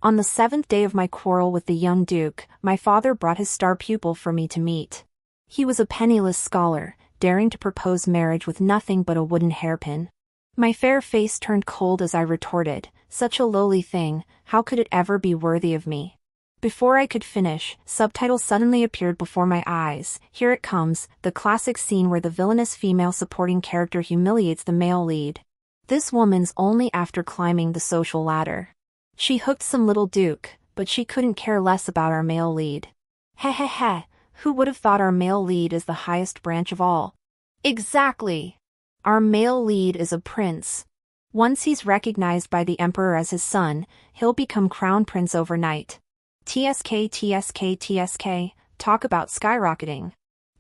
On the 7th day of my quarrel with the young duke, my father brought his star pupil for me to meet. He was a penniless scholar, daring to propose marriage with nothing but a wooden hairpin. My fair face turned cold as I retorted, "Such a lowly thing, how could it ever be worthy of me?" Before I could finish, subtitles suddenly appeared before my eyes. Here it comes, the classic scene where the villainous female supporting character humiliates the male lead. This woman's only after climbing the social ladder. She hooked some little duke, but she couldn't care less about our male lead. Heh heh heh, who would have thought our male lead is the highest branch of all? Exactly! Our male lead is a prince. Once he's recognized by the emperor as his son, he'll become crown prince overnight. TSK TSK TSK, talk about skyrocketing.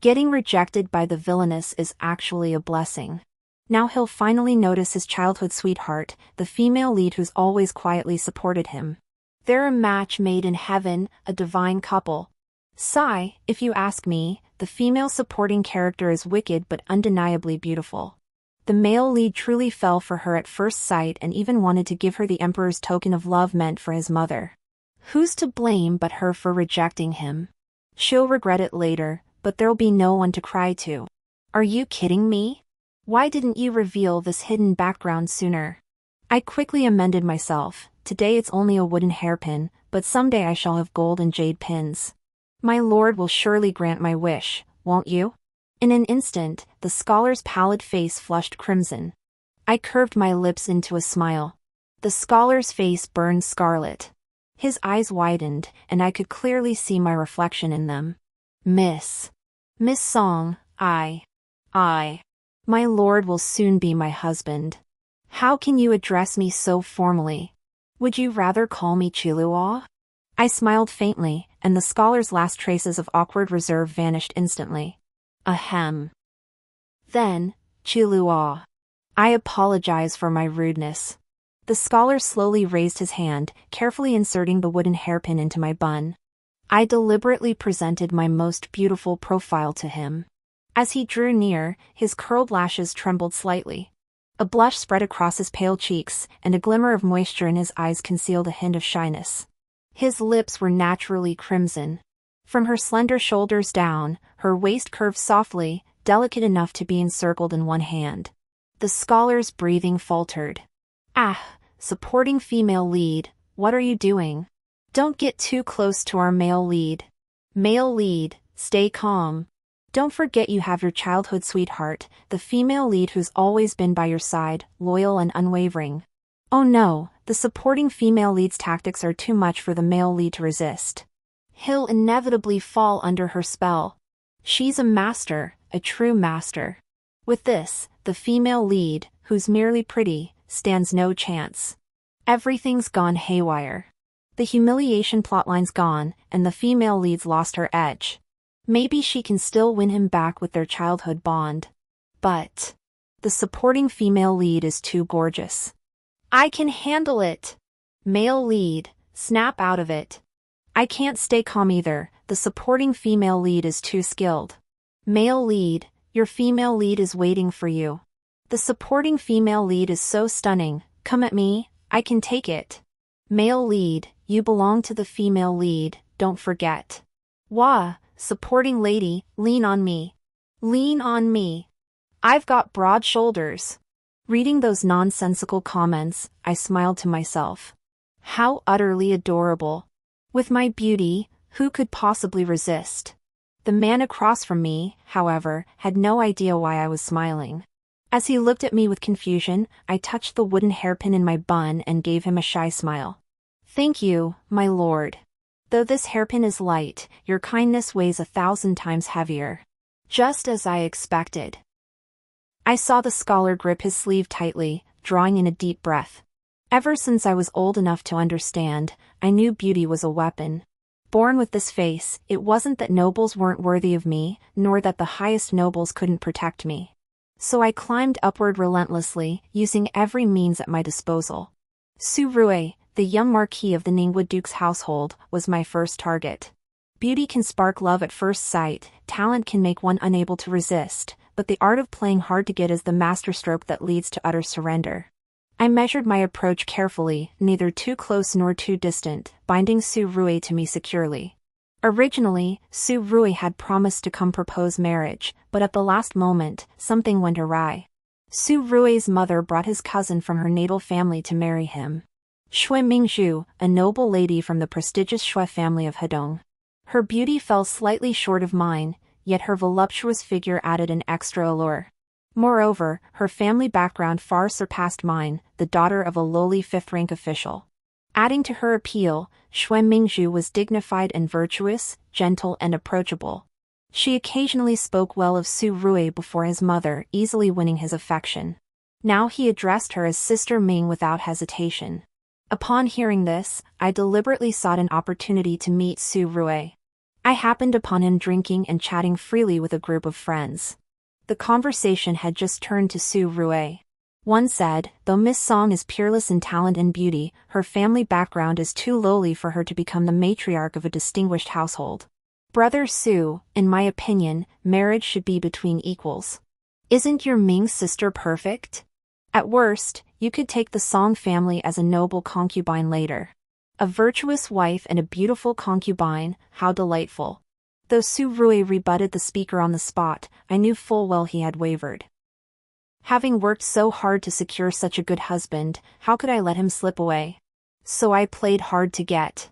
Getting rejected by the villainess is actually a blessing. Now he'll finally notice his childhood sweetheart, the female lead who's always quietly supported him. They're a match made in heaven, a divine couple. Sigh, if you ask me, the female supporting character is wicked but undeniably beautiful. The male lead truly fell for her at first sight and even wanted to give her the emperor's token of love meant for his mother. Who's to blame but her for rejecting him? She'll regret it later, but there'll be no one to cry to. Are you kidding me? Why didn't you reveal this hidden background sooner? I quickly amended myself. Today it's only a wooden hairpin, but someday I shall have gold and jade pins. My lord will surely grant my wish, won't you? In an instant, the scholar's pallid face flushed crimson. I curved my lips into a smile. The scholar's face burned scarlet. His eyes widened, and I could clearly see my reflection in them. Miss Song, my lord will soon be my husband. How can you address me so formally? Would you rather call me Chilua? I smiled faintly, and the scholar's last traces of awkward reserve vanished instantly. Ahem. Then, Chilua. I apologize for my rudeness. The scholar slowly raised his hand, carefully inserting the wooden hairpin into my bun. I deliberately presented my most beautiful profile to him. As he drew near, his curled lashes trembled slightly. A blush spread across his pale cheeks, and a glimmer of moisture in his eyes concealed a hint of shyness. His lips were naturally crimson. From her slender shoulders down, her waist curved softly, delicate enough to be encircled in one hand. The scholar's breathing faltered. Ah, supporting female lead, what are you doing? Don't get too close to our male lead. Male lead, stay calm. Don't forget you have your childhood sweetheart, the female lead who's always been by your side, loyal and unwavering. Oh no, the supporting female lead's tactics are too much for the male lead to resist. He'll inevitably fall under her spell. She's a master, a true master. With this, the female lead, who's merely pretty, stands no chance. Everything's gone haywire. The humiliation plotline's gone, and the female lead's lost her edge. Maybe she can still win him back with their childhood bond. But the supporting female lead is too gorgeous. I can handle it. Male lead, snap out of it. I can't stay calm either, the supporting female lead is too skilled. Male lead, your female lead is waiting for you. The supporting female lead is so stunning, come at me, I can take it. Male lead, you belong to the female lead, don't forget. Wah, supporting lady, lean on me. Lean on me. I've got broad shoulders. Reading those nonsensical comments, I smiled to myself. How utterly adorable. With my beauty, who could possibly resist? The man across from me, however, had no idea why I was smiling. As he looked at me with confusion, I touched the wooden hairpin in my bun and gave him a shy smile. Thank you, my lord. Though this hairpin is light, your kindness weighs 1,000 times heavier. Just as I expected. I saw the scholar grip his sleeve tightly, drawing in a deep breath. Ever since I was old enough to understand, I knew beauty was a weapon. Born with this face, it wasn't that nobles weren't worthy of me, nor that the highest nobles couldn't protect me. So I climbed upward relentlessly, using every means at my disposal. Surue, the young marquis of the Ningwood Duke's household, was my first target. Beauty can spark love at first sight, talent can make one unable to resist, but the art of playing hard to get is the masterstroke that leads to utter surrender. I measured my approach carefully, neither too close nor too distant, binding Su Rui to me securely. Originally, Su Rui had promised to come propose marriage, but at the last moment, something went awry. Su Rui's mother brought his cousin from her natal family to marry him. Shui Mingzhu, a noble lady from the prestigious Shui family of Hedong. Her beauty fell slightly short of mine, yet her voluptuous figure added an extra allure. Moreover, her family background far surpassed mine, the daughter of a lowly fifth-rank official. Adding to her appeal, Shui Mingzhu was dignified and virtuous, gentle and approachable. She occasionally spoke well of Su Rui before his mother, easily winning his affection. Now he addressed her as Sister Ming without hesitation. Upon hearing this, I deliberately sought an opportunity to meet Su Rui. I happened upon him drinking and chatting freely with a group of friends. The conversation had just turned to Su Rui. One said, though Miss Song is peerless in talent and beauty, her family background is too lowly for her to become the matriarch of a distinguished household. Brother Su, in my opinion, marriage should be between equals. Isn't your Ming sister perfect? At worst, you could take the Song family as a noble concubine later. A virtuous wife and a beautiful concubine, how delightful. Though Su Rui rebutted the speaker on the spot, I knew full well he had wavered. Having worked so hard to secure such a good husband, how could I let him slip away? So I played hard to get.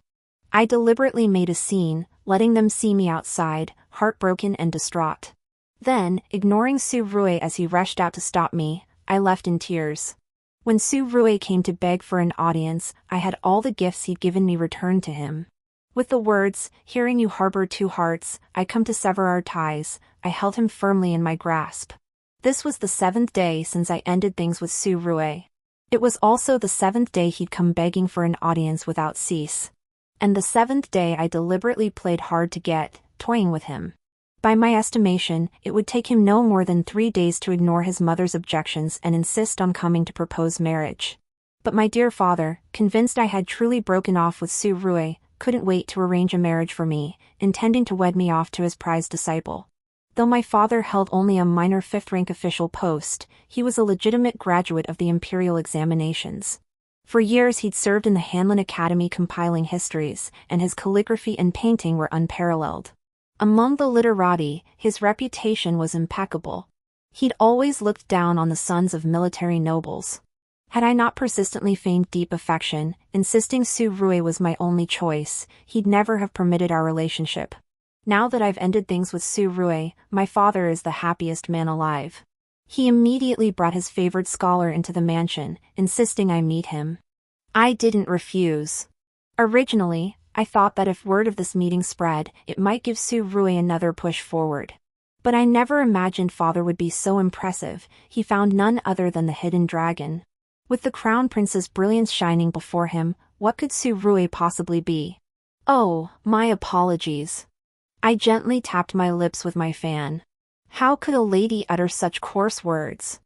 I deliberately made a scene, letting them see me outside, heartbroken and distraught. Then, ignoring Su Rui as he rushed out to stop me, I left in tears. When Su Rui came to beg for an audience, I had all the gifts he'd given me returned to him. With the words, "Hearing you harbor two hearts, I come to sever our ties," I held him firmly in my grasp. This was the 7th day since I ended things with Su Rui. It was also the 7th day he'd come begging for an audience without cease. And the 7th day I deliberately played hard to get, toying with him. By my estimation, it would take him no more than 3 days to ignore his mother's objections and insist on coming to propose marriage. But my dear father, convinced I had truly broken off with Su Rui, couldn't wait to arrange a marriage for me, intending to wed me off to his prized disciple. Though my father held only a minor 5th-rank official post, he was a legitimate graduate of the imperial examinations. For years he'd served in the Hanlin Academy compiling histories, and his calligraphy and painting were unparalleled. Among the literati, his reputation was impeccable. He'd always looked down on the sons of military nobles. Had I not persistently feigned deep affection, insisting Su Rui was my only choice, he'd never have permitted our relationship. Now that I've ended things with Su Rui, my father is the happiest man alive. He immediately brought his favored scholar into the mansion, insisting I meet him. I didn't refuse. Originally, I thought that if word of this meeting spread, it might give Su Rui another push forward. But I never imagined father would be so impressive. He found none other than the hidden dragon. With the crown prince's brilliance shining before him, what could Su Rui possibly be? Oh, my apologies. I gently tapped my lips with my fan. How could a lady utter such coarse words?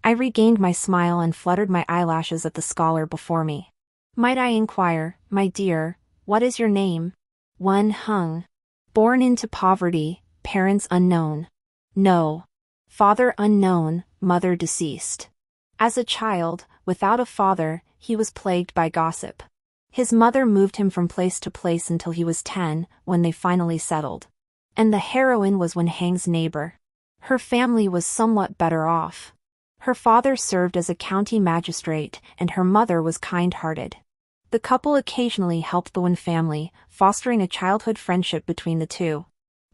I regained my smile and fluttered my eyelashes at the scholar before me. Might I inquire, my dear, what is your name? Wen Heng. Born into poverty, parents unknown. No. Father unknown, mother deceased. As a child, without a father, he was plagued by gossip. His mother moved him from place to place until he was 10, when they finally settled. And the heroine was Wen Heng's neighbor. Her family was somewhat better off. Her father served as a county magistrate, and her mother was kind-hearted. The couple occasionally helped the Wen family, fostering a childhood friendship between the two.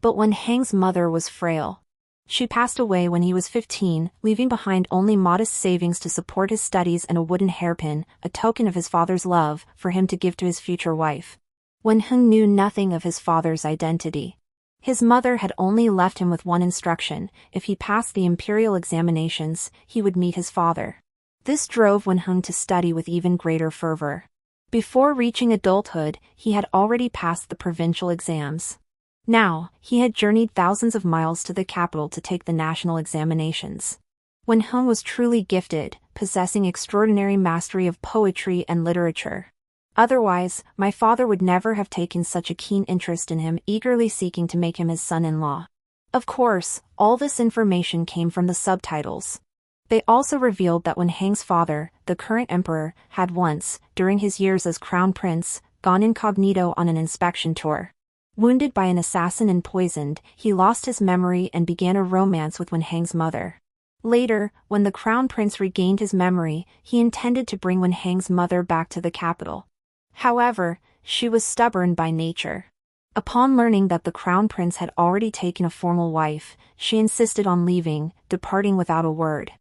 But Wen Heng's mother was frail. She passed away when he was 15, leaving behind only modest savings to support his studies and a wooden hairpin, a token of his father's love, for him to give to his future wife. Wen Heng knew nothing of his father's identity. His mother had only left him with one instruction: if he passed the imperial examinations, he would meet his father. This drove Wen Heng to study with even greater fervor. Before reaching adulthood, he had already passed the provincial exams. Now, he had journeyed thousands of miles to the capital to take the national examinations. Wen Heng was truly gifted, possessing extraordinary mastery of poetry and literature. Otherwise, my father would never have taken such a keen interest in him, eagerly seeking to make him his son-in-law. Of course, all this information came from the subtitles. They also revealed that Wen Hang's father, the current emperor, had once, during his years as crown prince, gone incognito on an inspection tour. Wounded by an assassin and poisoned, he lost his memory and began a romance with Wen Hang's mother. Later, when the crown prince regained his memory, he intended to bring Wen Hang's mother back to the capital. However, she was stubborn by nature. Upon learning that the crown prince had already taken a formal wife, she insisted on leaving, departing without a word.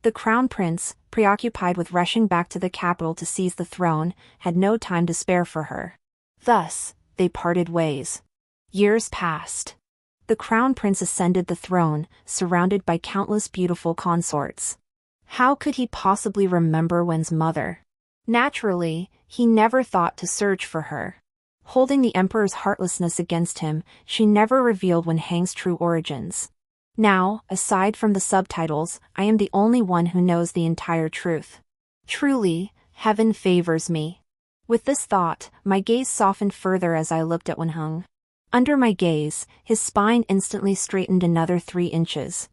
The crown prince, preoccupied with rushing back to the capital to seize the throne, had no time to spare for her. Thus, they parted ways. Years passed. The crown prince ascended the throne, surrounded by countless beautiful consorts. How could he possibly remember Wen's mother? Naturally, he never thought to search for her. Holding the emperor's heartlessness against him, she never revealed Wen Hang's true origins. Now, aside from the subtitles, I am the only one who knows the entire truth. Truly, heaven favors me. With this thought, my gaze softened further as I looked at Wen Hang. Under my gaze, his spine instantly straightened another 3 inches.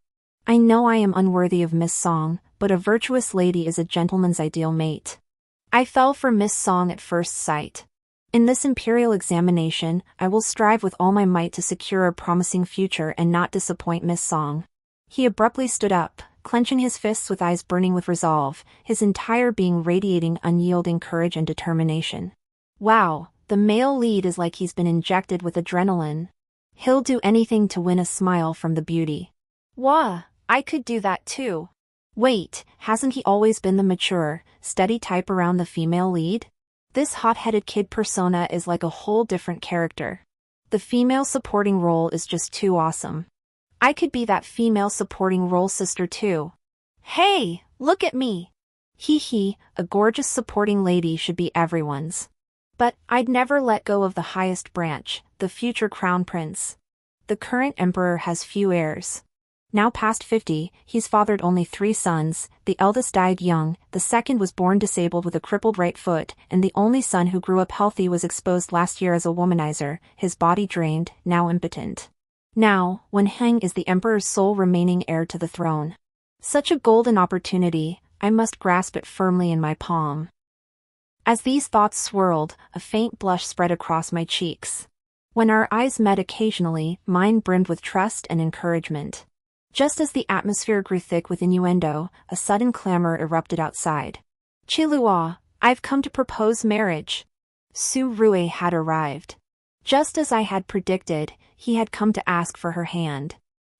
I know I am unworthy of Miss Song, but a virtuous lady is a gentleman's ideal mate. I fell for Miss Song at first sight. In this imperial examination, I will strive with all my might to secure a promising future and not disappoint Miss Song. He abruptly stood up, clenching his fists with eyes burning with resolve, his entire being radiating unyielding courage and determination. Wow, the male lead is like he's been injected with adrenaline. He'll do anything to win a smile from the beauty. Wah, I could do that too. Wait, hasn't he always been the mature, steady type around the female lead? This hot-headed kid persona is like a whole different character. The female supporting role is just too awesome. I could be that female supporting role sister too. Hey, look at me. Hee hee, a gorgeous supporting lady should be everyone's. But I'd never let go of the highest branch, the future crown prince. The current emperor has few heirs. Now past 50, he's fathered only 3 sons, the eldest died young, the second was born disabled with a crippled right foot, and the only son who grew up healthy was exposed last year as a womanizer, his body drained, now impotent. Now, Wen Hang is the emperor's sole remaining heir to the throne. Such a golden opportunity, I must grasp it firmly in my palm. As these thoughts swirled, a faint blush spread across my cheeks. When our eyes met occasionally, mine brimmed with trust and encouragement. Just as the atmosphere grew thick with innuendo, a sudden clamor erupted outside. Chilua, I've come to propose marriage. Su Rui had arrived. Just as I had predicted, he had come to ask for her hand.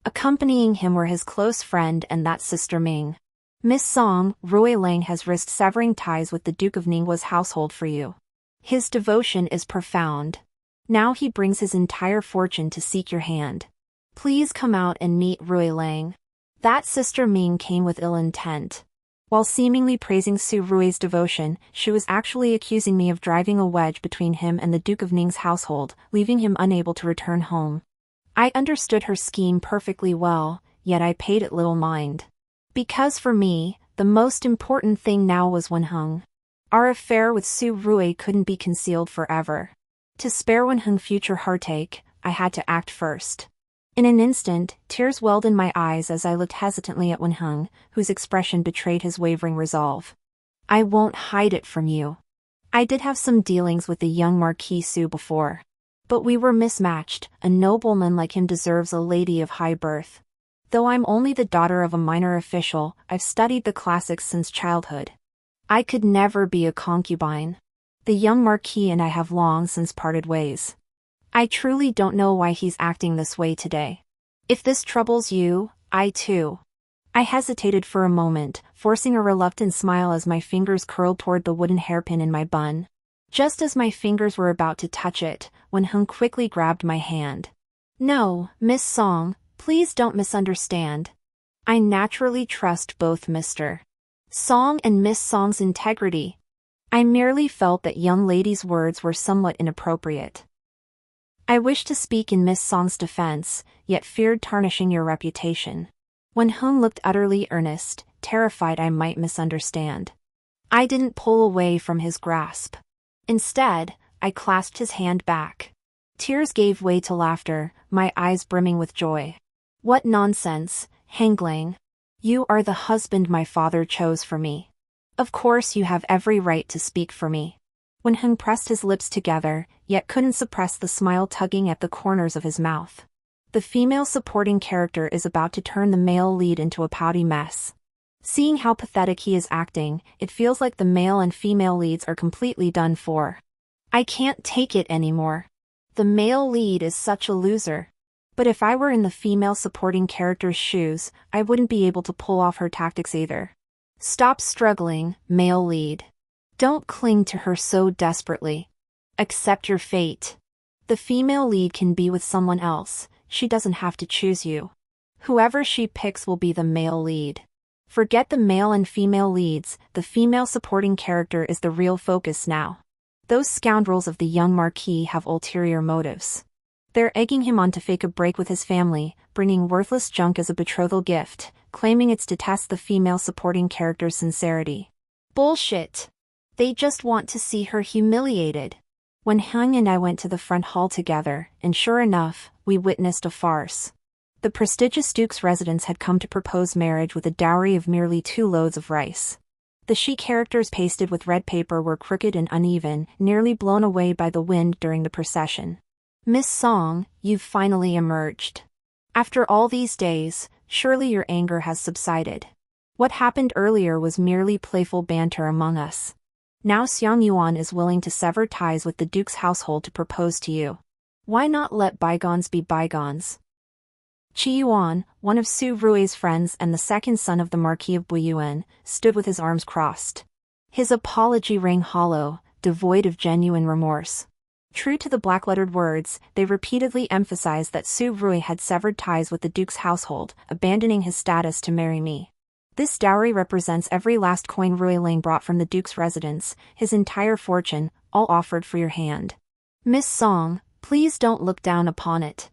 Accompanying him were his close friend and that sister Ming. Miss Song, Rui Lang has risked severing ties with the Duke of Ninggua's household for you. His devotion is profound. Now he brings his entire fortune to seek your hand. Please come out and meet Rui Lang. That sister Ming came with ill intent. While seemingly praising Su Rui's devotion, she was actually accusing me of driving a wedge between him and the Duke of Ning's household, leaving him unable to return home. I understood her scheme perfectly well, yet I paid it little mind. Because for me, the most important thing now was Wen Hang. Our affair with Su Rui couldn't be concealed forever. To spare Wen Hang future heartache, I had to act first. In an instant, tears welled in my eyes as I looked hesitantly at Wen Hang, whose expression betrayed his wavering resolve. I won't hide it from you. I did have some dealings with the young Marquis Su before. But we were mismatched. A nobleman like him deserves a lady of high birth. Though I'm only the daughter of a minor official, I've studied the classics since childhood. I could never be a concubine. The young Marquis and I have long since parted ways. I truly don't know why he's acting this way today. If this troubles you, I too. I hesitated for a moment, forcing a reluctant smile as my fingers curled toward the wooden hairpin in my bun. Just as my fingers were about to touch it, Wen Hang quickly grabbed my hand. No, Miss Song, please don't misunderstand. I naturally trust both Mr. Song and Miss Song's integrity. I merely felt that young lady's words were somewhat inappropriate. I wished to speak in Miss Song's defense, yet feared tarnishing your reputation. Wen Hang looked utterly earnest, terrified I might misunderstand. I didn't pull away from his grasp. Instead, I clasped his hand back. Tears gave way to laughter, my eyes brimming with joy. What nonsense, Hangling. You are the husband my father chose for me. Of course you have every right to speak for me. Wen Heng pressed his lips together, yet couldn't suppress the smile tugging at the corners of his mouth. The female supporting character is about to turn the male lead into a pouty mess. Seeing how pathetic he is acting, it feels like the male and female leads are completely done for. I can't take it anymore. The male lead is such a loser. But if I were in the female supporting character's shoes, I wouldn't be able to pull off her tactics either. Stop struggling, male lead. Don't cling to her so desperately. Accept your fate. The female lead can be with someone else, she doesn't have to choose you. Whoever she picks will be the male lead. Forget the male and female leads, the female supporting character is the real focus now. Those scoundrels of the young Marquis have ulterior motives. They're egging him on to fake a break with his family, bringing worthless junk as a betrothal gift, claiming it's to test the female supporting character's sincerity. Bullshit. They just want to see her humiliated. When Heng and I went to the front hall together, and sure enough, we witnessed a farce. The prestigious duke's residence had come to propose marriage with a dowry of merely 2 loads of rice. The she characters pasted with red paper were crooked and uneven, nearly blown away by the wind during the procession. Miss Song, you've finally emerged. After all these days, surely your anger has subsided. What happened earlier was merely playful banter among us. Now Xiang Yuan is willing to sever ties with the duke's household to propose to you. Why not let bygones be bygones? Qi Yuan, one of Su Rui's friends and the second son of the Marquis of Buyuan, stood with his arms crossed. His apology rang hollow, devoid of genuine remorse. True to the black-lettered words, they repeatedly emphasized that Su Rui had severed ties with the duke's household, abandoning his status to marry me. This dowry represents every last coin Rui Ling brought from the duke's residence, his entire fortune, all offered for your hand. Miss Song, please don't look down upon it.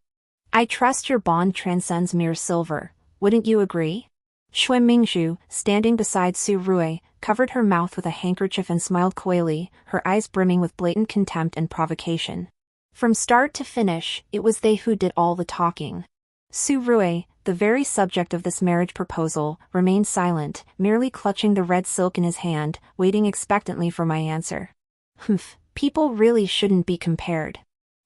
I trust your bond transcends mere silver, wouldn't you agree? Xue Mingzhu, standing beside Su Rui, covered her mouth with a handkerchief and smiled coyly, her eyes brimming with blatant contempt and provocation. From start to finish, it was they who did all the talking. Su Rui, the very subject of this marriage proposal, remained silent, merely clutching the red silk in his hand, waiting expectantly for my answer. Humph, people really shouldn't be compared.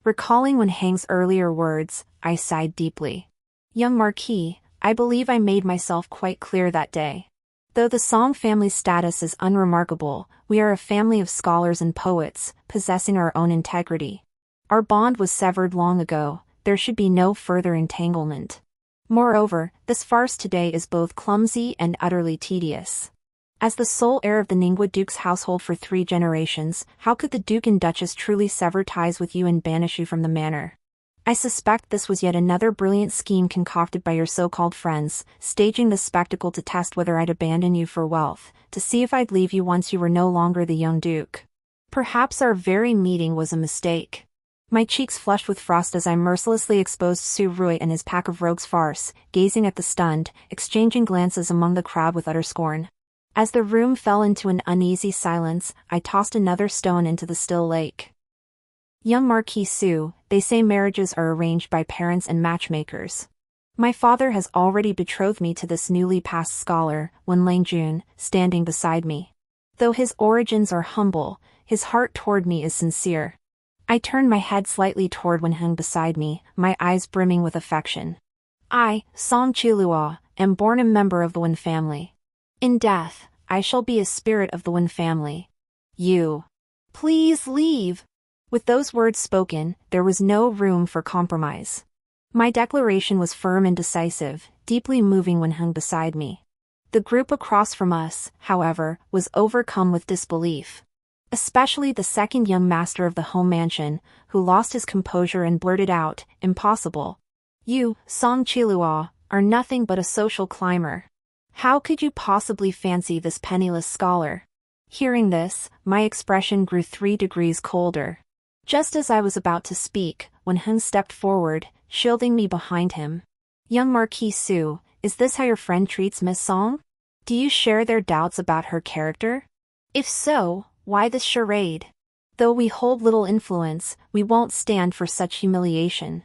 Recalling Wen Heng's earlier words, I sighed deeply. Young Marquis, I believe I made myself quite clear that day. Though the Song family's status is unremarkable, we are a family of scholars and poets, possessing our own integrity. Our bond was severed long ago, there should be no further entanglement. Moreover, this farce today is both clumsy and utterly tedious. As the sole heir of the Ningguo Duke's household for 3 generations, how could the Duke and Duchess truly sever ties with you and banish you from the manor? I suspect this was yet another brilliant scheme concocted by your so-called friends, staging the spectacle to test whether I'd abandon you for wealth, to see if I'd leave you once you were no longer the young Duke. Perhaps our very meeting was a mistake. My cheeks flushed with frost as I mercilessly exposed Su Rui and his pack of rogues' farce, gazing at the stunned, exchanging glances among the crowd with utter scorn. As the room fell into an uneasy silence, I tossed another stone into the still lake. Young Marquis Su, they say marriages are arranged by parents and matchmakers. My father has already betrothed me to this newly passed scholar, Wen Langjun, standing beside me. Though his origins are humble, his heart toward me is sincere. I turned my head slightly toward Wen Heng beside me, my eyes brimming with affection. I, Song Qilua, am born a member of the Wen family. In death, I shall be a spirit of the Wen family. You. Please leave. With those words spoken, there was no room for compromise. My declaration was firm and decisive, deeply moving Wen Heng beside me. The group across from us, however, was overcome with disbelief. Especially the second young master of the home mansion, who lost his composure and blurted out, "Impossible. You, Song Qilua, are nothing but a social climber. How could you possibly fancy this penniless scholar?" Hearing this, my expression grew 3 degrees colder. Just as I was about to speak, Wen Heng stepped forward, shielding me behind him. Young Marquis Su, is this how your friend treats Miss Song? Do you share their doubts about her character? If so, why this charade? Though we hold little influence, we won't stand for such humiliation.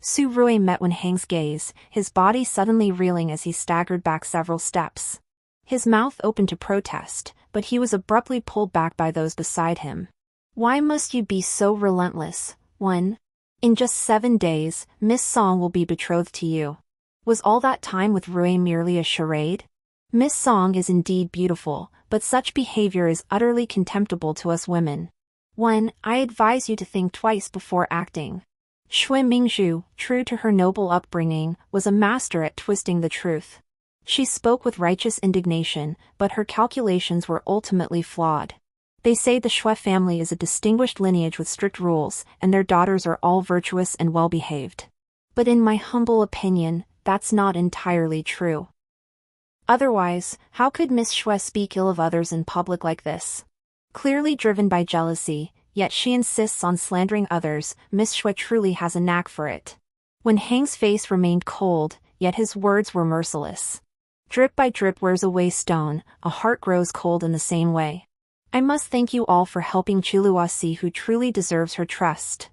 Su Rui met Wen Hang's gaze, his body suddenly reeling as he staggered back several steps. His mouth opened to protest, but he was abruptly pulled back by those beside him. Why must you be so relentless, Wen? In just 7 days, Miss Song will be betrothed to you. Was all that time with Rui merely a charade? Miss Song is indeed beautiful, but such behavior is utterly contemptible to us women. Wen, I advise you to think twice before acting. Shui Mingzhu, true to her noble upbringing, was a master at twisting the truth. She spoke with righteous indignation, but her calculations were ultimately flawed. They say the Shui family is a distinguished lineage with strict rules, and their daughters are all virtuous and well-behaved. But in my humble opinion, that's not entirely true. Otherwise, how could Miss Shui speak ill of others in public like this? Clearly driven by jealousy, yet she insists on slandering others. Miss Shui truly has a knack for it. Wen Hang's face remained cold, yet his words were merciless. Drip by drip wears away stone, a heart grows cold in the same way. I must thank you all for helping Chilua see who truly deserves her trust.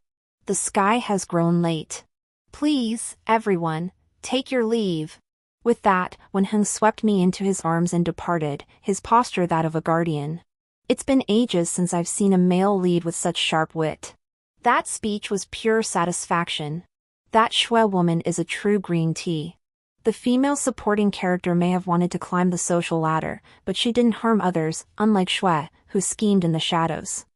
The sky has grown late. Please, everyone, take your leave. With that, Wen Hang swept me into his arms and departed, his posture that of a guardian. It's been ages since I've seen a male lead with such sharp wit. That speech was pure satisfaction. That Shui woman is a true green tea. The female supporting character may have wanted to climb the social ladder, but she didn't harm others, unlike Shui, who schemed in the shadows.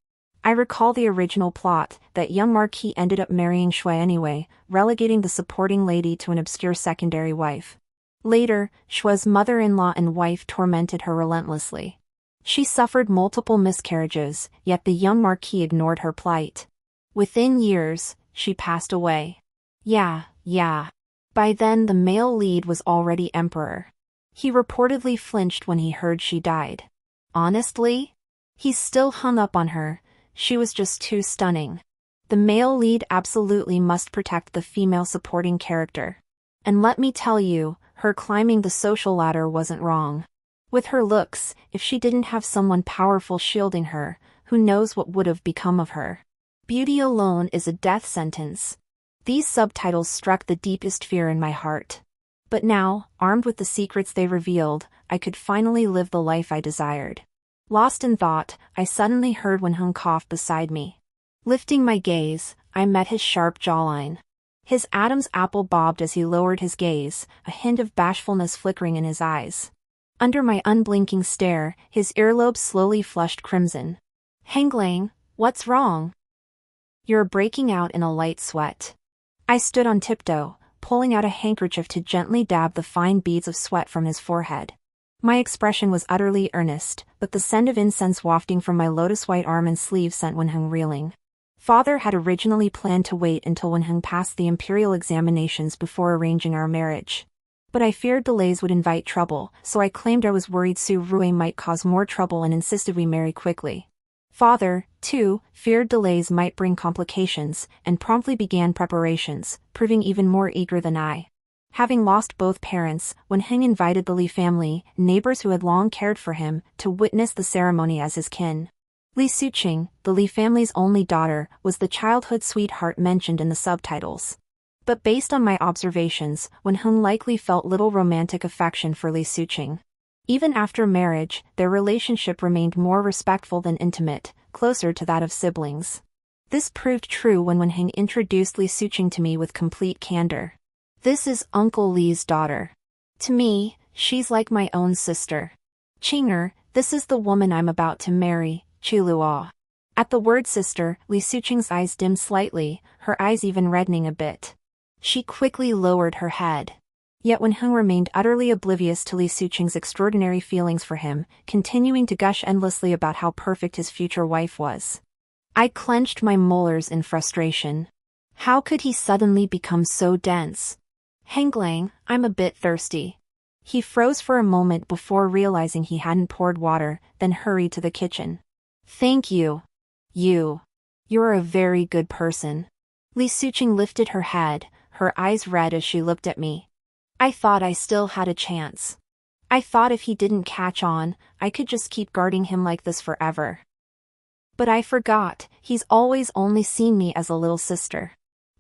I recall the original plot, that young Marquis ended up marrying Shui anyway, relegating the supporting lady to an obscure secondary wife. Later, Shui's mother-in-law and wife tormented her relentlessly. She suffered multiple miscarriages, yet the young Marquis ignored her plight. Within years, she passed away. Yeah. By then the male lead was already emperor. He reportedly flinched when he heard she died. Honestly? He's still hung up on her, she was just too stunning. The male lead absolutely must protect the female supporting character. And let me tell you, her climbing the social ladder wasn't wrong. With her looks, if she didn't have someone powerful shielding her, who knows what would have become of her. Beauty alone is a death sentence. These subtitles struck the deepest fear in my heart. But now, armed with the secrets they revealed, I could finally live the life I desired. Lost in thought, I suddenly heard Wen Hang cough beside me. Lifting my gaze, I met his sharp jawline. His Adam's apple bobbed as he lowered his gaze, a hint of bashfulness flickering in his eyes. Under my unblinking stare, his earlobes slowly flushed crimson. Hanglang, what's wrong? You're breaking out in a light sweat. I stood on tiptoe, pulling out a handkerchief to gently dab the fine beads of sweat from his forehead. My expression was utterly earnest, but the scent of incense wafting from my lotus-white arm and sleeve sent Wen Hang reeling. Father had originally planned to wait until Wen Hang passed the imperial examinations before arranging our marriage. But I feared delays would invite trouble, so I claimed I was worried Su Rui might cause more trouble and insisted we marry quickly. Father, too, feared delays might bring complications, and promptly began preparations, proving even more eager than I. Having lost both parents, Wen Hang invited the Li family, neighbors who had long cared for him, to witness the ceremony as his kin. Li Suqing, the Li family's only daughter, was the childhood sweetheart mentioned in the subtitles. But based on my observations, Wen Hang likely felt little romantic affection for Li Suqing. Even after marriage, their relationship remained more respectful than intimate, closer to that of siblings. This proved true when Wen Hang introduced Li Suqing to me with complete candor. This is Uncle Li's daughter. To me, she's like my own sister. Qinger, this is the woman I'm about to marry, Chilua. At the word sister, Li Suqing's eyes dimmed slightly, her eyes even reddening a bit. She quickly lowered her head. Yet Wen Hang remained utterly oblivious to Li Suqing's extraordinary feelings for him, continuing to gush endlessly about how perfect his future wife was. I clenched my molars in frustration. How could he suddenly become so dense? Hanglang, I'm a bit thirsty. He froze for a moment before realizing he hadn't poured water, then hurried to the kitchen. Thank you. You're a very good person. Li Suqing lifted her head, her eyes red as she looked at me. I thought I still had a chance. I thought if he didn't catch on, I could just keep guarding him like this forever. But I forgot, he's always only seen me as a little sister.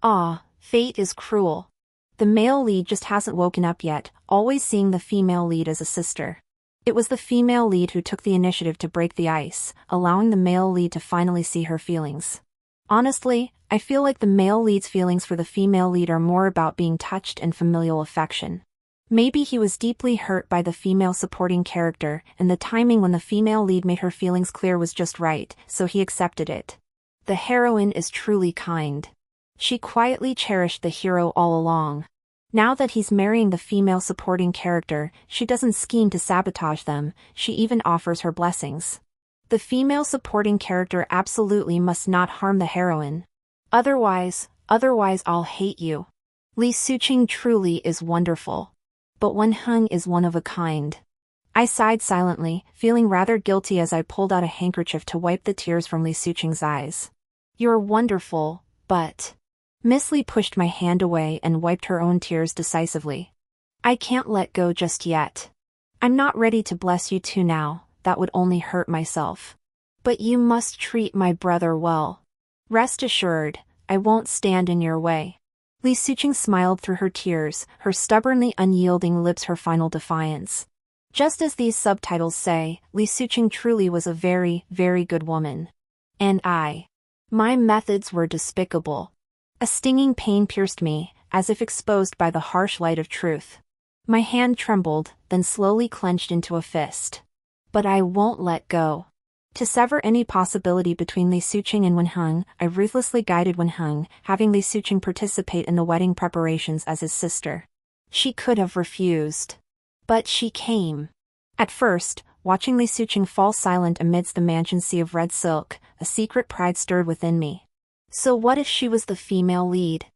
Ah, Fate is cruel. The male lead just hasn't woken up yet, always seeing the female lead as a sister. It was the female lead who took the initiative to break the ice, allowing the male lead to finally see her feelings. Honestly, I feel like the male lead's feelings for the female lead are more about being touched and familial affection. Maybe he was deeply hurt by the female supporting character, and the timing when the female lead made her feelings clear was just right, so he accepted it. The heroine is truly kind. She quietly cherished the hero all along. Now that he's marrying the female supporting character, she doesn't scheme to sabotage them, she even offers her blessings. The female supporting character absolutely must not harm the heroine. Otherwise I'll hate you. Li Suqing truly is wonderful. But Wenheng is one of a kind. I sighed silently, feeling rather guilty as I pulled out a handkerchief to wipe the tears from Li Suqing's eyes. You're wonderful, but... Miss Li pushed my hand away and wiped her own tears decisively. I can't let go just yet. I'm not ready to bless you two now, that would only hurt myself. But you must treat my brother well. Rest assured, I won't stand in your way. Li Suqing smiled through her tears, her stubbornly unyielding lips her final defiance. Just as these subtitles say, Li Suqing truly was a very, very good woman. And my methods were despicable. A stinging pain pierced me, as if exposed by the harsh light of truth. My hand trembled, then slowly clenched into a fist. But I won't let go. To sever any possibility between Li Suqing and Wenheng, I ruthlessly guided Wenheng, having Li Suqing participate in the wedding preparations as his sister. She could have refused. But she came. At first, watching Li Suqing fall silent amidst the mansion sea of red silk, a secret pride stirred within me. So what if she was the female lead?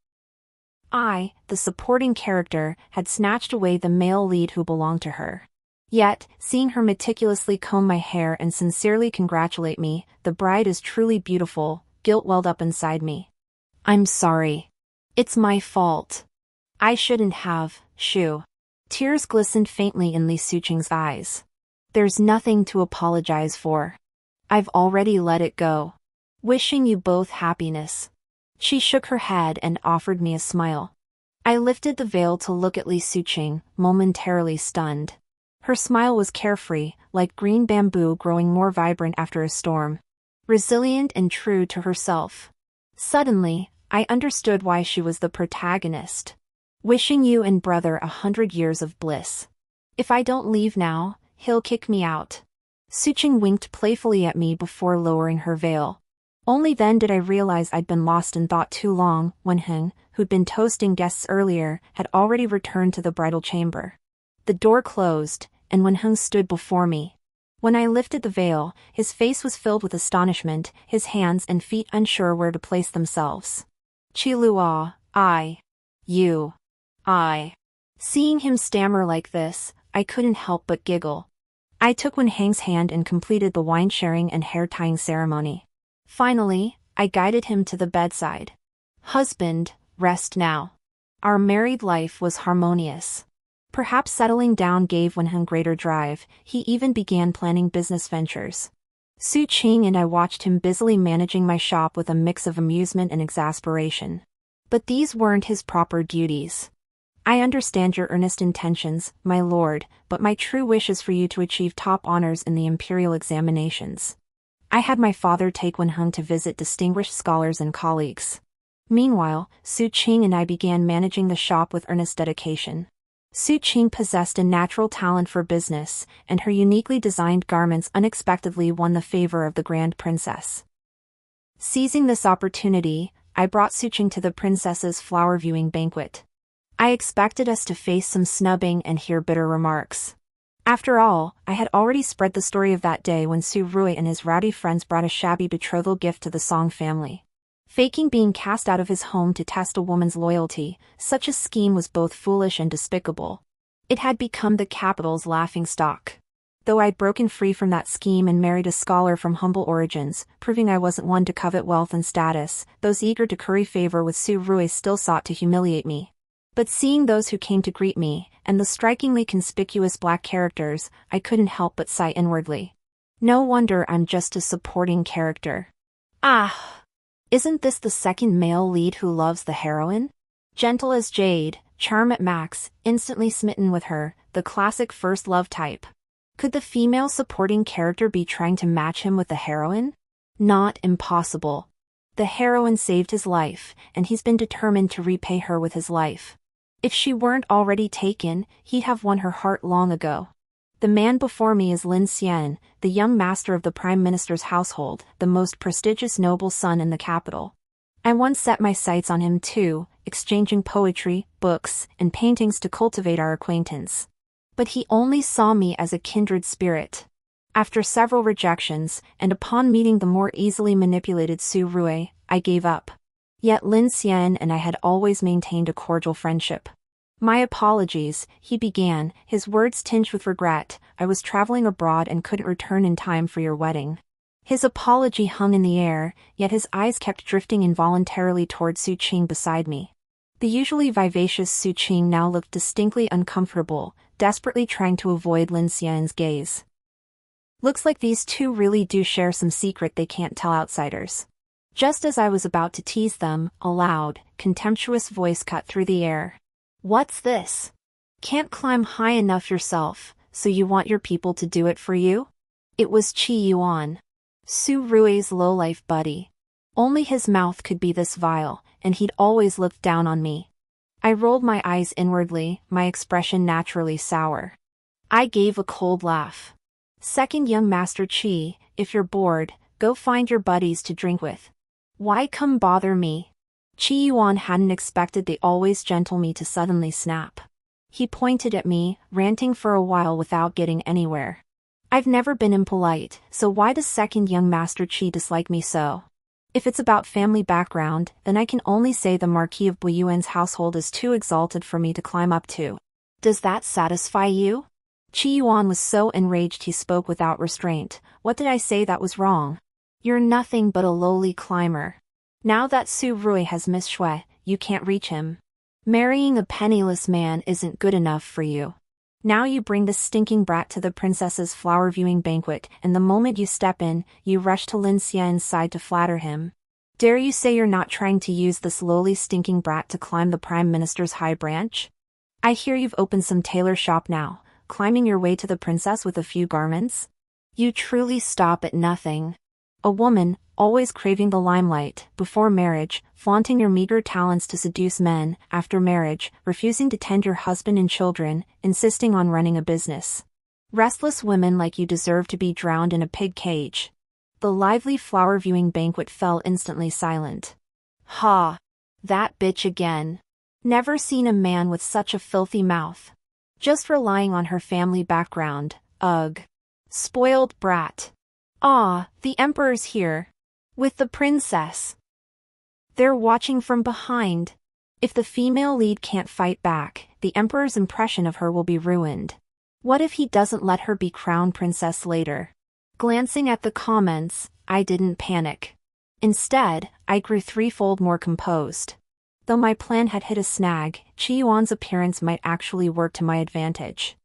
I, the supporting character, had snatched away the male lead who belonged to her. Yet, seeing her meticulously comb my hair and sincerely congratulate me, the bride is truly beautiful, guilt welled up inside me. I'm sorry. It's my fault. I shouldn't have, shoo. Tears glistened faintly in Li Suqing's eyes. There's nothing to apologize for. I've already let it go. Wishing you both happiness. She shook her head and offered me a smile. I lifted the veil to look at Li Suqing, momentarily stunned. Her smile was carefree, like green bamboo growing more vibrant after a storm. Resilient and true to herself. Suddenly, I understood why she was the protagonist. Wishing you and brother 100 years of bliss. If I don't leave now, he'll kick me out. Suqing winked playfully at me before lowering her veil. Only then did I realize I'd been lost in thought too long. Wenheng, who'd been toasting guests earlier, had already returned to the bridal chamber. The door closed, and Wenheng stood before me. When I lifted the veil, his face was filled with astonishment, his hands and feet unsure where to place themselves. Qilua, I. Seeing him stammer like this, I couldn't help but giggle. I took Wenheng's hand and completed the wine-sharing and hair-tying ceremony. Finally, I guided him to the bedside. Husband, rest now. Our married life was harmonious. Perhaps settling down gave Wenheng greater drive, he even began planning business ventures. Suqing and I watched him busily managing my shop with a mix of amusement and exasperation. But these weren't his proper duties. I understand your earnest intentions, my lord, but my true wish is for you to achieve top honors in the imperial examinations. I had my father take Wenheng to visit distinguished scholars and colleagues. Meanwhile, Suqing and I began managing the shop with earnest dedication. Suqing possessed a natural talent for business, and her uniquely designed garments unexpectedly won the favor of the Grand Princess. Seizing this opportunity, I brought Suqing to the princess's flower viewing banquet. I expected us to face some snubbing and hear bitter remarks. After all, I had already spread the story of that day when Su Rui and his rowdy friends brought a shabby betrothal gift to the Song family. Faking being cast out of his home to test a woman's loyalty, such a scheme was both foolish and despicable. It had become the capital's laughingstock. Though I'd broken free from that scheme and married a scholar from humble origins, proving I wasn't one to covet wealth and status, those eager to curry favor with Su Rui still sought to humiliate me. But seeing those who came to greet me, and the strikingly conspicuous black characters, I couldn't help but sigh inwardly. No wonder I'm just a supporting character. Isn't this the second male lead who loves the heroine? Gentle as jade, charm at max, instantly smitten with her, the classic first love type. Could the female supporting character be trying to match him with the heroine? Not impossible. The heroine saved his life, and he's been determined to repay her with his life. If she weren't already taken, he'd have won her heart long ago. The man before me is Lin Xian, the young master of the Prime Minister's household, the most prestigious noble son in the capital. I once set my sights on him too, exchanging poetry, books, and paintings to cultivate our acquaintance. But he only saw me as a kindred spirit. After several rejections, and upon meeting the more easily manipulated Su Rui, I gave up. Yet Lin Xian and I had always maintained a cordial friendship. My apologies, he began, his words tinged with regret. I was traveling abroad and couldn't return in time for your wedding. His apology hung in the air, yet his eyes kept drifting involuntarily toward Su Qing beside me. The usually vivacious Su Qing now looked distinctly uncomfortable, desperately trying to avoid Lin Xian's gaze. Looks like these two really do share some secret they can't tell outsiders. Just as I was about to tease them, a loud, contemptuous voice cut through the air. What's this? Can't climb high enough yourself, so you want your people to do it for you? It was Qi Yuan, Su Rui's lowlife buddy. Only his mouth could be this vile, and he'd always looked down on me. I rolled my eyes inwardly, my expression naturally sour. I gave a cold laugh. Second young Master Qi, if you're bored, go find your buddies to drink with. Why come bother me? Qi Yuan hadn't expected the always gentle me to suddenly snap. He pointed at me, ranting for a while without getting anywhere. I've never been impolite, so why does second young Master Qi dislike me so? If it's about family background, then I can only say the Marquis of Buyuan's household is too exalted for me to climb up to. Does that satisfy you? Qi Yuan was so enraged he spoke without restraint. What did I say that was wrong? You're nothing but a lowly climber. Now that Su Rui has Miss Shui, you can't reach him. Marrying a penniless man isn't good enough for you. Now you bring this stinking brat to the princess's flower viewing banquet, and the moment you step in, you rush to Lin Xian's side to flatter him. Dare you say you're not trying to use this lowly stinking brat to climb the Prime Minister's high branch? I hear you've opened some tailor shop now, climbing your way to the princess with a few garments? You truly stop at nothing. A woman, always craving the limelight, before marriage, flaunting your meager talents to seduce men, after marriage, refusing to tend your husband and children, insisting on running a business. Restless women like you deserve to be drowned in a pig cage. The lively flower viewing banquet fell instantly silent. Ha! That bitch again. Never seen a man with such a filthy mouth. Just relying on her family background, ugh. Spoiled brat. Ah, the emperor's here. With the princess. They're watching from behind. If the female lead can't fight back, the emperor's impression of her will be ruined. What if he doesn't let her be crowned princess later? Glancing at the comments, I didn't panic. Instead, I grew threefold more composed. Though my plan had hit a snag, Qi Yuan's appearance might actually work to my advantage.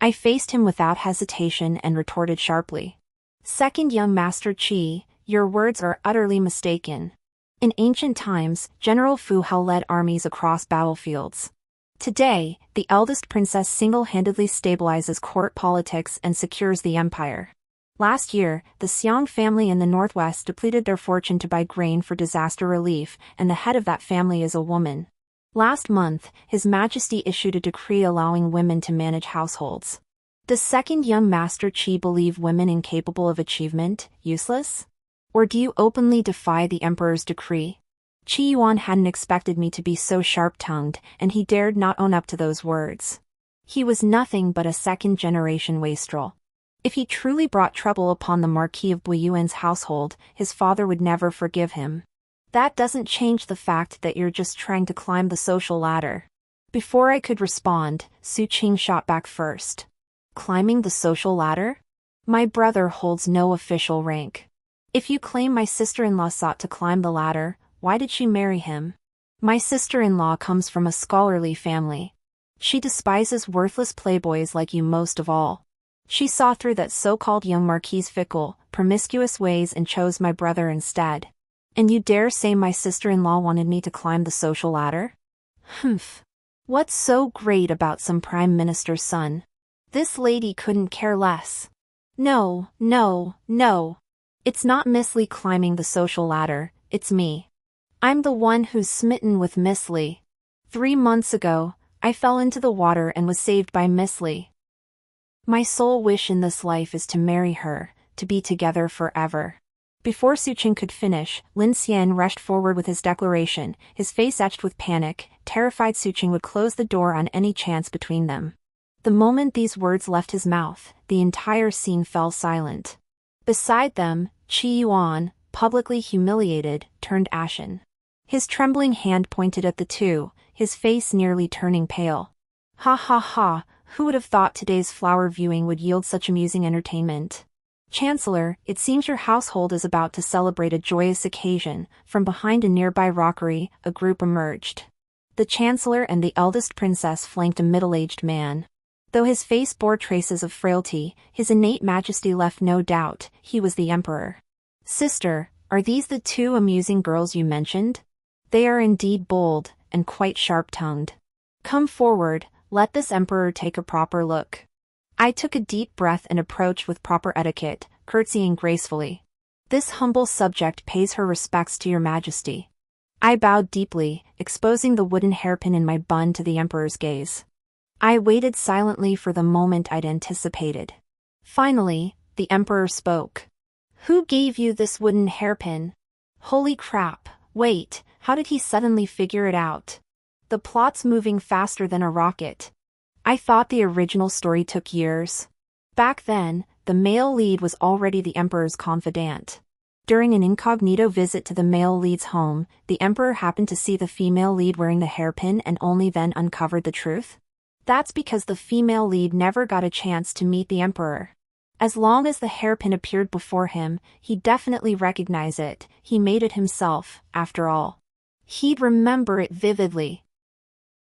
I faced him without hesitation and retorted sharply. Second young Master Qi, your words are utterly mistaken. In ancient times, General Fu Hao led armies across battlefields. Today, the eldest princess single-handedly stabilizes court politics and secures the empire. Last year, the Xiang family in the northwest depleted their fortune to buy grain for disaster relief, and the head of that family is a woman. Last month, His Majesty issued a decree allowing women to manage households. Does second young Master Qi believe women incapable of achievement, useless? Or do you openly defy the emperor's decree? Qi Yuan hadn't expected me to be so sharp-tongued, and he dared not own up to those words. He was nothing but a second-generation wastrel. If he truly brought trouble upon the Marquis of Buyuan's household, his father would never forgive him. That doesn't change the fact that you're just trying to climb the social ladder. Before I could respond, Su Qing shot back first. Climbing the social ladder? My brother holds no official rank. If you claim my sister-in-law sought to climb the ladder, why did she marry him? My sister-in-law comes from a scholarly family. She despises worthless playboys like you most of all. She saw through that so-called young marquis's fickle, promiscuous ways and chose my brother instead. And you dare say my sister-in-law wanted me to climb the social ladder? Humph. What's so great about some prime minister's son? This lady couldn't care less. No, no, no. It's not Miss Lee climbing the social ladder, it's me. I'm the one who's smitten with Miss Lee. 3 months ago, I fell into the water and was saved by Miss Lee. My sole wish in this life is to marry her, to be together forever. Before Suqing could finish, Lin Xian rushed forward with his declaration, his face etched with panic, terrified Suqing would close the door on any chance between them. The moment these words left his mouth, the entire scene fell silent. Beside them, Qi Yuan, publicly humiliated, turned ashen. His trembling hand pointed at the two, his face nearly turning pale. Ha ha ha, who would have thought today's flower viewing would yield such amusing entertainment? Chancellor, it seems your household is about to celebrate a joyous occasion. From behind a nearby rockery, a group emerged. The Chancellor and the eldest princess flanked a middle-aged man. Though his face bore traces of frailty, his innate majesty left no doubt, he was the Emperor. Sister, are these the 2 amusing girls you mentioned? They are indeed bold, and quite sharp-tongued. Come forward, let this Emperor take a proper look. I took a deep breath and approached with proper etiquette, curtsying gracefully. This humble subject pays her respects to your majesty. I bowed deeply, exposing the wooden hairpin in my bun to the Emperor's gaze. I waited silently for the moment I'd anticipated. Finally, the Emperor spoke. Who gave you this wooden hairpin? Holy crap, wait, how did he suddenly figure it out? The plot's moving faster than a rocket. I thought the original story took years. Back then, the male lead was already the Emperor's confidant. During an incognito visit to the male lead's home, the Emperor happened to see the female lead wearing the hairpin and only then uncovered the truth. That's because the female lead never got a chance to meet the Emperor. As long as the hairpin appeared before him, he'd definitely recognize it, he made it himself, after all. He'd remember it vividly.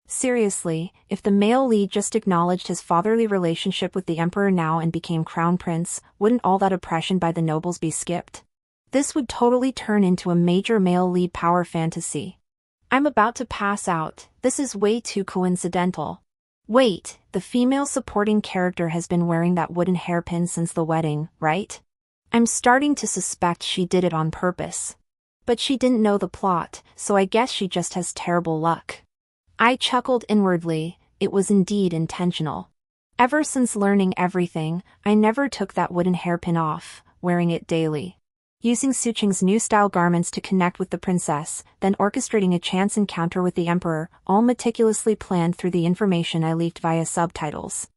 Seriously, if the male lead just acknowledged his fatherly relationship with the Emperor now and became crown prince, wouldn't all that oppression by the nobles be skipped? This would totally turn into a major male lead power fantasy. I'm about to pass out, this is way too coincidental. Wait, the female supporting character has been wearing that wooden hairpin since the wedding, right? I'm starting to suspect she did it on purpose. But she didn't know the plot, so I guess she just has terrible luck. I chuckled inwardly, it was indeed intentional. Ever since learning everything, I never took that wooden hairpin off, wearing it daily. Using Suqing's new style garments to connect with the princess, then orchestrating a chance encounter with the Emperor, all meticulously planned through the information I leaked via subtitles.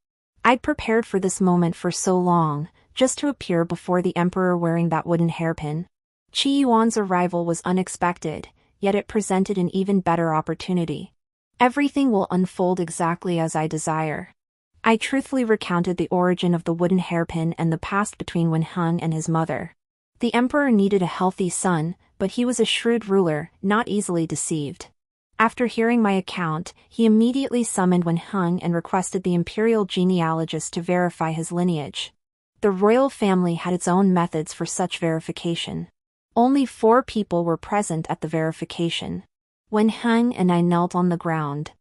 I'd prepared for this moment for so long, just to appear before the Emperor wearing that wooden hairpin. Qi Yuan's arrival was unexpected, yet it presented an even better opportunity. Everything will unfold exactly as I desire. I truthfully recounted the origin of the wooden hairpin and the past between Wenheng and his mother. The Emperor needed a healthy son, but he was a shrewd ruler, not easily deceived. After hearing my account, he immediately summoned Wenheng and requested the imperial genealogist to verify his lineage. The royal family had its own methods for such verification. Only 4 people were present at the verification. Wenheng and I knelt on the ground.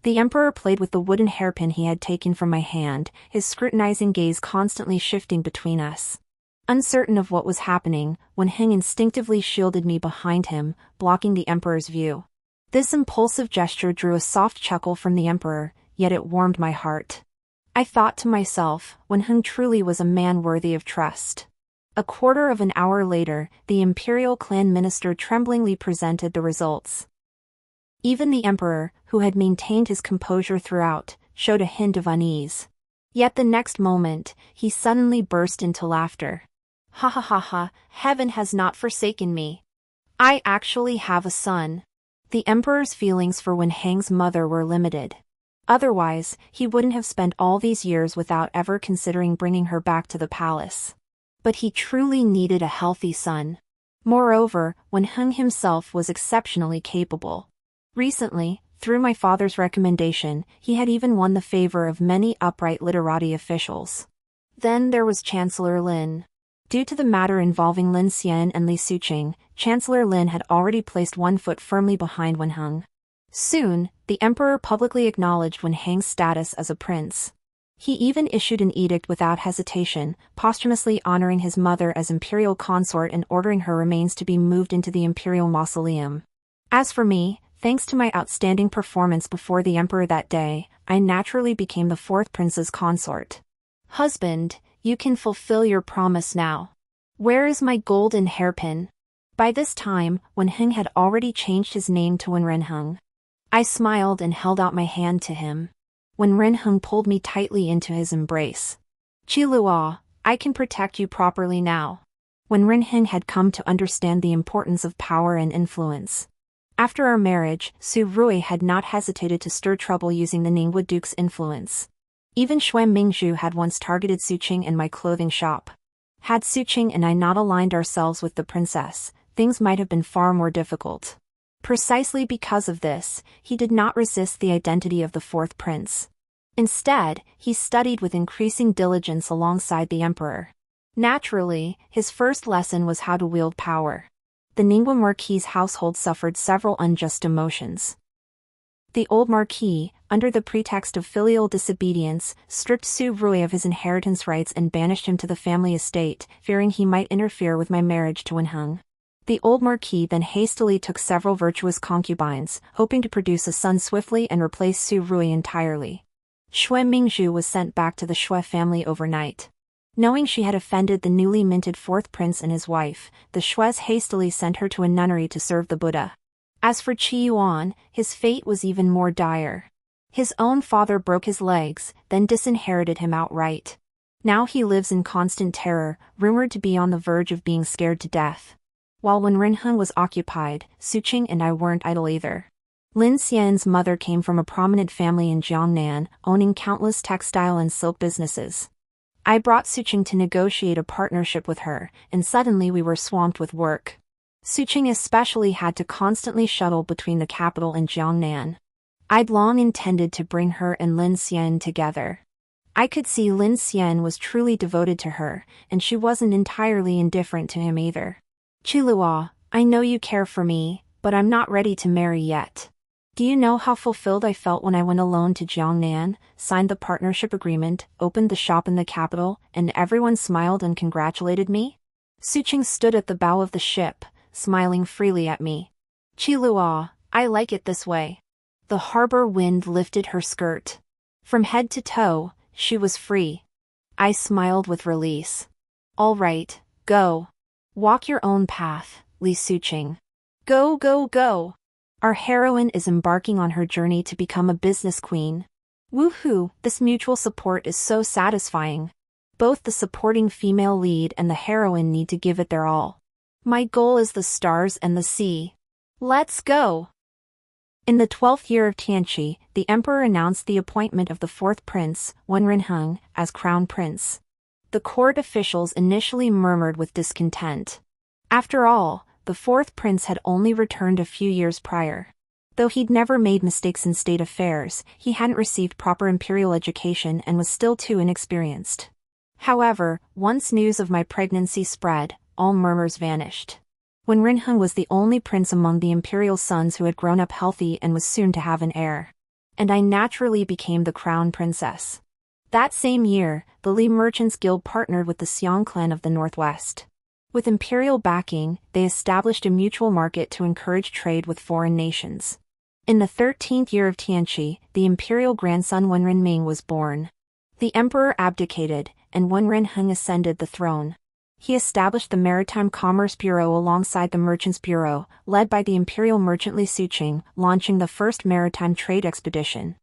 The Emperor played with the wooden hairpin he had taken from my hand, his scrutinizing gaze constantly shifting between us. Uncertain of what was happening, Wenheng instinctively shielded me behind him, blocking the Emperor's view. This impulsive gesture drew a soft chuckle from the Emperor, yet it warmed my heart. I thought to myself, Wenheng truly was a man worthy of trust. A quarter of an hour later, the imperial clan minister tremblingly presented the results. Even the Emperor, who had maintained his composure throughout, showed a hint of unease. Yet the next moment, he suddenly burst into laughter. Ha ha ha ha, heaven has not forsaken me. I actually have a son. The Emperor's feelings for Wenheng's mother were limited. Otherwise, he wouldn't have spent all these years without ever considering bringing her back to the palace. But he truly needed a healthy son. Moreover, Wenheng himself was exceptionally capable. Recently, through my father's recommendation, he had even won the favor of many upright literati officials. Then there was Chancellor Lin. Due to the matter involving Lin Xian and Li Suqing, Chancellor Lin had already placed one foot firmly behind Wenheng. Soon, the emperor publicly acknowledged Wen Heng's status as a prince. He even issued an edict without hesitation, posthumously honoring his mother as imperial consort and ordering her remains to be moved into the imperial mausoleum. As for me, thanks to my outstanding performance before the emperor that day, I naturally became the fourth prince's consort. Husband, you can fulfill your promise now. Where is my golden hairpin? By this time, Wen Heng had already changed his name to Wen Renheng. I smiled and held out my hand to him. Wen Renheng pulled me tightly into his embrace. Qilua, I can protect you properly now. Wen Renheng had come to understand the importance of power and influence. After our marriage, Su Rui had not hesitated to stir trouble using the Ningwu Duke's influence. Even Xue Mingzhu had once targeted Su Qing and my clothing shop. Had Su Qing and I not aligned ourselves with the princess, things might have been far more difficult. Precisely because of this, he did not resist the identity of the fourth prince. Instead, he studied with increasing diligence alongside the emperor. Naturally, his first lesson was how to wield power. The Ningwu Marquis's household suffered several unjust emotions. The old Marquis, under the pretext of filial disobedience, stripped Su Rui of his inheritance rights and banished him to the family estate, fearing he might interfere with my marriage to Wen Heng. The old Marquis then hastily took several virtuous concubines, hoping to produce a son swiftly and replace Su Rui entirely. Xue Mingzhu was sent back to the Xue family overnight. Knowing she had offended the newly minted fourth prince and his wife, the Xues hastily sent her to a nunnery to serve the Buddha. As for Qi Yuan, his fate was even more dire. His own father broke his legs, then disinherited him outright. Now he lives in constant terror, rumored to be on the verge of being scared to death. While Wen Renheng was occupied, Su Qing and I weren't idle either. Lin Xian's mother came from a prominent family in Jiangnan, owning countless textile and silk businesses. I brought Su Qing to negotiate a partnership with her, and suddenly we were swamped with work. Su Qing especially had to constantly shuttle between the capital and Jiangnan. I'd long intended to bring her and Lin Xian together. I could see Lin Xian was truly devoted to her, and she wasn't entirely indifferent to him either. Qilua, I know you care for me, but I'm not ready to marry yet. Do you know how fulfilled I felt when I went alone to Jiangnan, signed the partnership agreement, opened the shop in the capital, and everyone smiled and congratulated me? Su Qing stood at the bow of the ship, smiling freely at me. Qilua, I like it this way. The harbor wind lifted her skirt. From head to toe, she was free. I smiled with release. All right, go. Walk your own path, Li Su Qing. Go, go, go. Our heroine is embarking on her journey to become a business queen. Woohoo, this mutual support is so satisfying. Both the supporting female lead and the heroine need to give it their all. My goal is the stars and the sea. Let's go! In the 12th year of Tianqi, the emperor announced the appointment of the fourth prince, Wen Renheng, as crown prince. The court officials initially murmured with discontent. After all, the fourth prince had only returned a few years prior. Though he'd never made mistakes in state affairs, he hadn't received proper imperial education and was still too inexperienced. However, once news of my pregnancy spread, all murmurs vanished. Wen Renheng was the only prince among the imperial sons who had grown up healthy and was soon to have an heir. And I naturally became the crown princess. That same year, the Li Merchants Guild partnered with the Xiong clan of the Northwest. With imperial backing, they established a mutual market to encourage trade with foreign nations. In the 13th year of Tianqi, the imperial grandson Wen Renming was born. The emperor abdicated, and Wen Renheng ascended the throne. He established the Maritime Commerce Bureau alongside the Merchants Bureau, led by the imperial merchant Li Suqing, launching the first maritime trade expedition.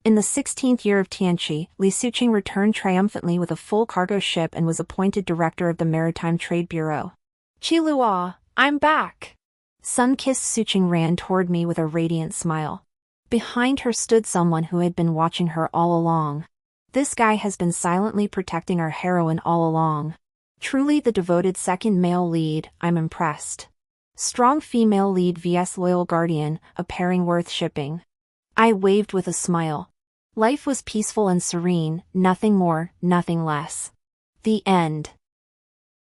In the 16th year of Tianqi, Li Suqing returned triumphantly with a full cargo ship and was appointed director of the Maritime Trade Bureau. Qilua, I'm back! Sun-kissed Suqing ran toward me with a radiant smile. Behind her stood someone who had been watching her all along. This guy has been silently protecting our heroine all along. Truly the devoted second male lead, I'm impressed. Strong female lead vs loyal guardian, a pairing worth shipping. I waved with a smile. Life was peaceful and serene, nothing more, nothing less. The end.